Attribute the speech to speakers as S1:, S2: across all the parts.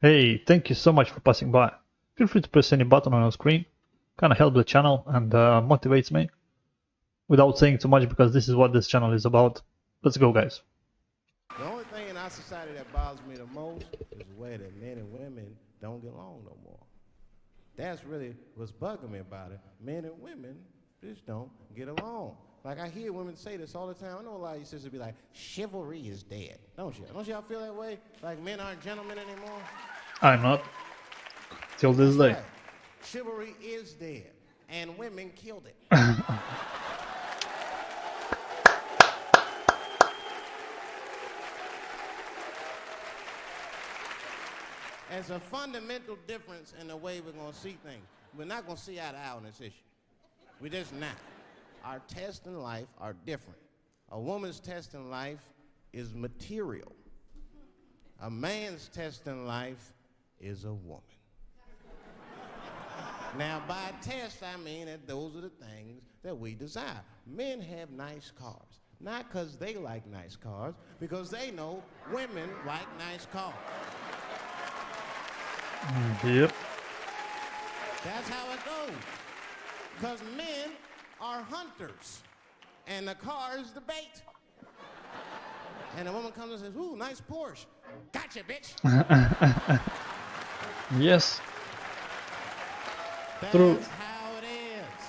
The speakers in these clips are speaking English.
S1: Hey, thank you so much for passing by. Feel free to press any button on your screen. Kinda helps the channel and motivates me. Without saying too much because this is what this channel is about. Let's go, guys.
S2: The only thing in our society that bothers me the most is the way that men and women don't get along no more. That's really what's bugging me about it. Men and women just don't get along. Like I hear women say this all the time. I know a lot of you sisters be like, chivalry is dead. Don't you? Don't y'all feel that way? Like men aren't gentlemen anymore?
S1: I'm not. Till this
S2: That's
S1: day.
S2: right. Chivalry is dead. And women killed it. There's a fundamental difference in the way we're going to see things. We're not going to see eye to eye on this issue. We're just not. Our tests in life are different. A woman's test in life is material. A man's test in life is a woman. Now, by test, I mean that those are the things that we desire. Men have nice cars. Not because they like nice cars, because they know women like nice cars.
S1: Yep.
S2: That's how it goes. Because men are hunters, and the car is the bait. And a woman comes and says, ooh, nice Porsche. Gotcha, bitch.
S1: Yes.
S2: That's
S1: True.
S2: how it is.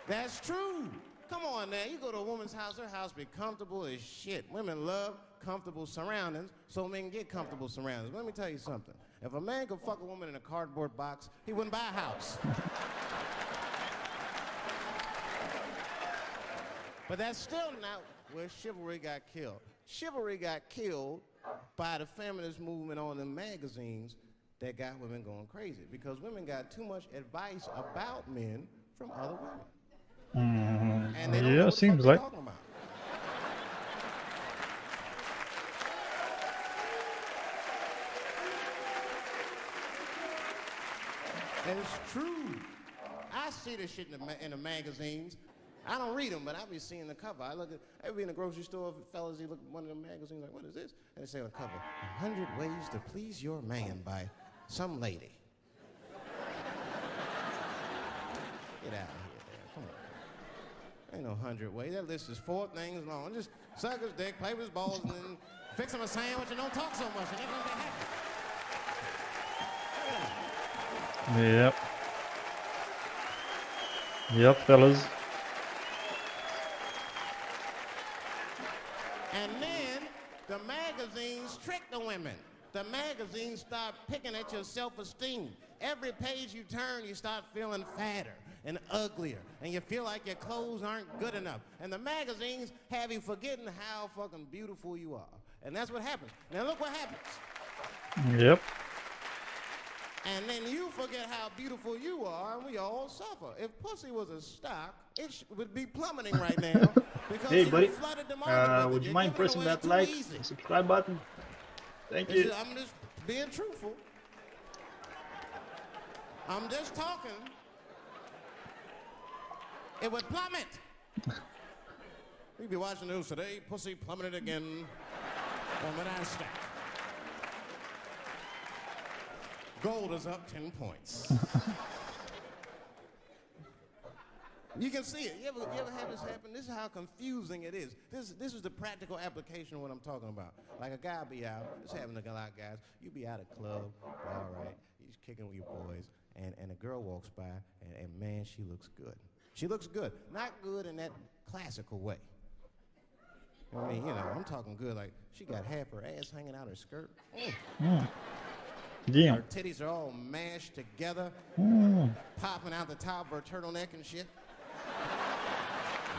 S2: That's true. Come on now, you go to a woman's house, her house be comfortable as shit. Women love comfortable surroundings, so men get comfortable surroundings. Let me tell you something. If a man could fuck a woman in a cardboard box, he wouldn't buy a house. But that's still not where chivalry got killed. Chivalry got killed by the feminist movement on the magazines that got women going crazy because women got too much advice about men from other women. And they don't know
S1: Yeah,
S2: what the fuck
S1: seems
S2: they're
S1: like.
S2: talking about. And it's true. I see this shit in the magazines. I don't read them, but I be seeing the cover. I be in the grocery store, fellas, you look at one of the magazines, like, what is this? And they say on the cover, 100 Ways to Please Your Man by some lady. Get out of here, man. Come on. Ain't no 100 ways. That list is 4 things long. Just suck his dick, play with his balls, and then fix him a sandwich and don't talk so much, and they're gonna be happy.
S1: Yep. Yep, fellas.
S2: And then the magazines trick the women. The magazines start picking at your self-esteem. Every page you turn, you start feeling fatter and uglier, and you feel like your clothes aren't good enough. And the magazines have you forgetting how fucking beautiful you are. And that's what happens. Now look what happens.
S1: Yep.
S2: And then you forget how beautiful you are, and we all suffer. If pussy was a stock, it would be plummeting right now because
S1: Hey,
S2: you
S1: buddy.
S2: flooded the market with
S1: Would
S2: it.
S1: you
S2: You're
S1: mind
S2: giving it
S1: pressing
S2: away
S1: that
S2: too
S1: like
S2: easy.
S1: and subscribe button? Thank you.
S2: I'm just being truthful. I'm just talking. It would plummet. We'd be watching the news today. Pussy plummeted again on the NASDAQ. Gold is up 10 points. You can see it. You ever have this happen? This is how confusing it is. This is the practical application of what I'm talking about. Like a guy be out, this happens to a lot of guys. You be out at club, all right, you're kicking with your boys, and a girl walks by, and man, she looks good. She looks good. Not good in that classical way. I mean, I'm talking good, like she got half her ass hanging out her skirt.
S1: Damn.
S2: Her titties are all mashed together, popping out the top of her turtleneck and shit.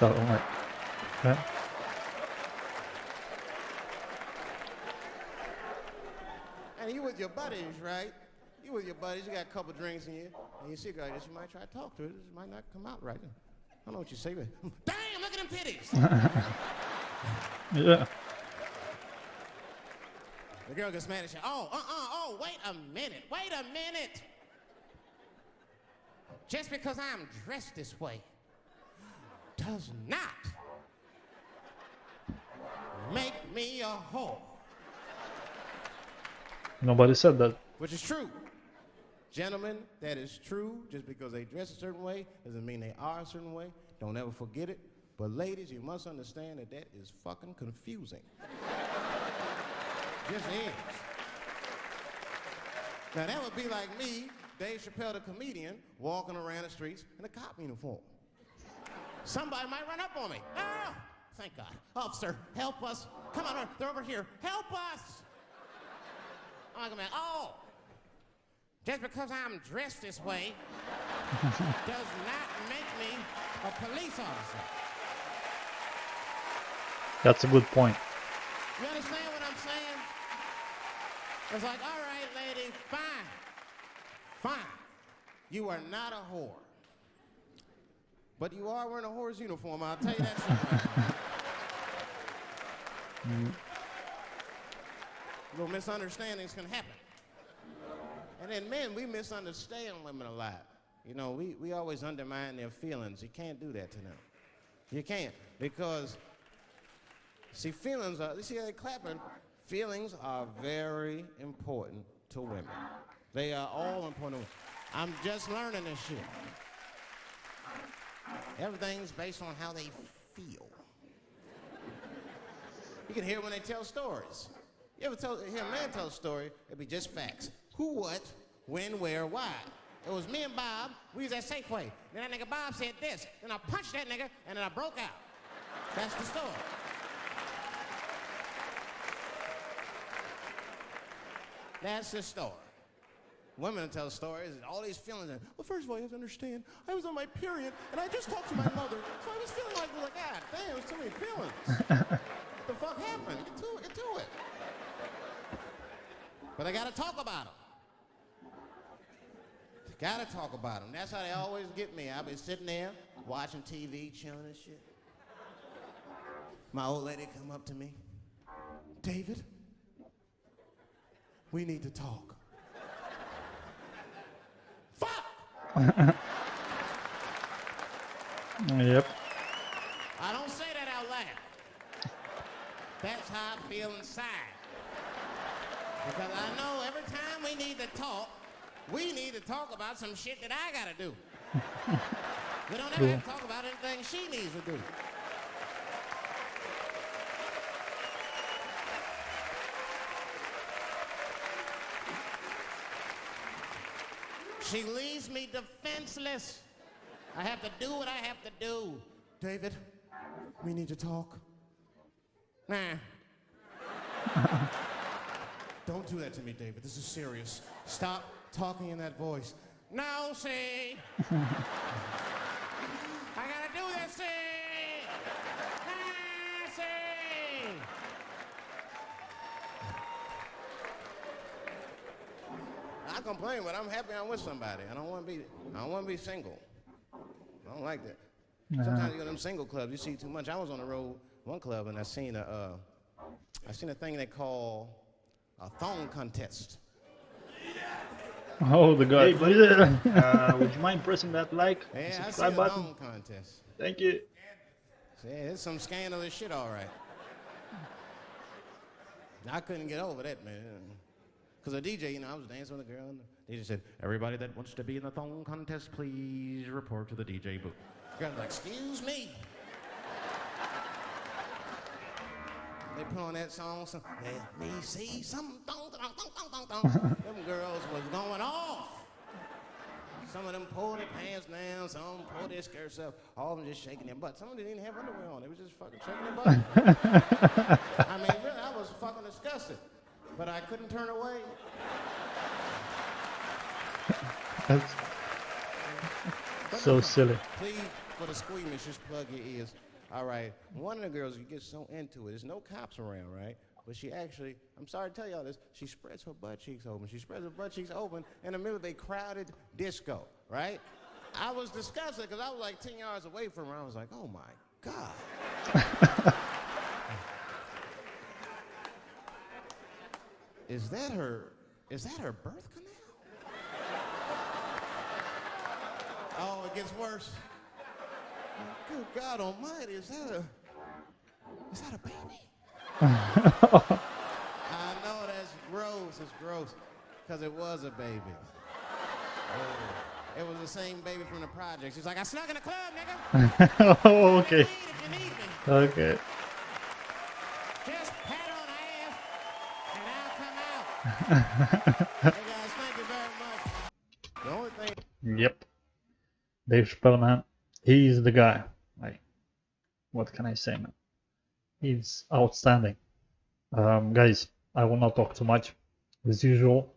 S1: Oh my. Yeah.
S2: And you with your buddies, right? You with your buddies, you got a couple drinks in you, and you see a girl like this, you might try to talk to her. This might not come out right. I don't know what you say, but damn, look at them titties.
S1: Yeah.
S2: The girl gets mad at you. Oh, wait a minute. Just because I'm dressed this way does not make me a whore.
S1: Nobody said that.
S2: Which is true. Gentlemen, that is true. Just because they dress a certain way doesn't mean they are a certain way. Don't ever forget it. But ladies, you must understand that that is fucking confusing. Just is. Now that would be like me, Dave Chappelle the comedian, walking around the streets in a cop uniform. Somebody might run up on me. Oh, thank God. Officer, help us. Come on, they're over here. Help us. I'm like, man, oh. Just because I'm dressed this way does not make me a police officer.
S1: That's a good point.
S2: You understand what I'm saying? It's like, all right, lady, fine. Fine. You are not a whore. But you are wearing a whore's uniform, I'll tell you that shit right now. Little misunderstandings can happen. And then men, we misunderstand women a lot. You know, we always undermine their feelings. You can't do that to them. You can't, because, see, feelings are, you see how they clapping? Feelings are very important to women. They are all important. I'm just learning this shit. Everything's based on how they feel. You can hear when they tell stories. You ever hear a man tell a story, it'd be just facts. Who, what, when, where, why. It was me and Bob, we was at Safeway. Then that nigga Bob said this, then I punched that nigga, and then I broke out. That's the story. That's the story. Women tell stories, all these feelings. Well, first of all, you have to understand, I was on my period, and I just talked to my mother, so I was feeling like, God damn, there's too many feelings. What the fuck happened? Get to it. But I gotta talk about them. Gotta talk about them. That's how they always get me. I'll be sitting there, watching TV, chilling and shit. My old lady come up to me. David, we need to talk. Fuck!
S1: Yep.
S2: I don't say that out loud. That's how I feel inside. Because I know every time we need to talk about some shit that I gotta do. We don't ever have to talk about anything she needs to do. She leaves me defenseless. I have to do what I have to do. David, we need to talk. Nah. Don't do that to me, David. This is serious. Stop talking in that voice. No, see. I gotta do this, see. Ah, see. I complain, but I'm happy I'm with somebody. I don't want to be single. I don't like that. Sometimes you go to them single clubs, you see too much. I was on the road, one club, and I seen a thing they call a thong contest.
S1: Oh, the guy. Hey, buddy, would you mind pressing that like and subscribe button?
S2: Thong contest.
S1: Thank you.
S2: Yeah, it's some scandalous shit, all right. I couldn't get over that, man. Because the DJ, I was dancing with a girl, and the DJ said, everybody that wants to be in the thong contest, please report to the DJ booth. The girl was like, excuse me. They put on that song, so let me see some thong, thong, thong, thong, thong, thong. Them girls was going off. Some of them pulled their pants down, some of them pulled their skirts up, all of them just shaking their butt. Some of them didn't even have underwear on, they was just fucking shaking their butt. I mean, really, I was fucking disgusted, but I couldn't turn away.
S1: That's so silly.
S2: Please, for the squeamish, just plug your ears. All right, one of the girls, you get so into it, there's no cops around, right? But she actually, I'm sorry to tell y'all this, she spreads her butt cheeks open. She spreads her butt cheeks open in the middle of a crowded disco, right? I was disgusted because I was like 10 yards away from her. I was like, oh my God. Is that her birth canal? Oh, it gets worse. Good God Almighty, is that a baby? I know that's gross. thinks it's gross because it was a baby. Oh, it was the same baby from the project. She's like, I snuck in the club, nigga.
S1: Oh, okay.
S2: If you need me,
S1: Okay.
S2: just pat on the ass and I'll come out. Hey guys, thank you very much. The only thing.
S1: Yep. Dave Chappelle, man. He's the guy. Like, what can I say, man? He's outstanding. Guys, I will not talk too much. As usual,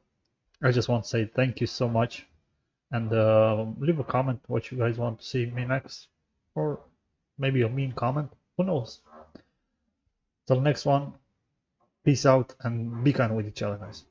S1: I just want to say thank you so much. And leave a comment what you guys want to see me next. Or maybe a mean comment. Who knows? Till next one. Peace out and be kind with each other, guys.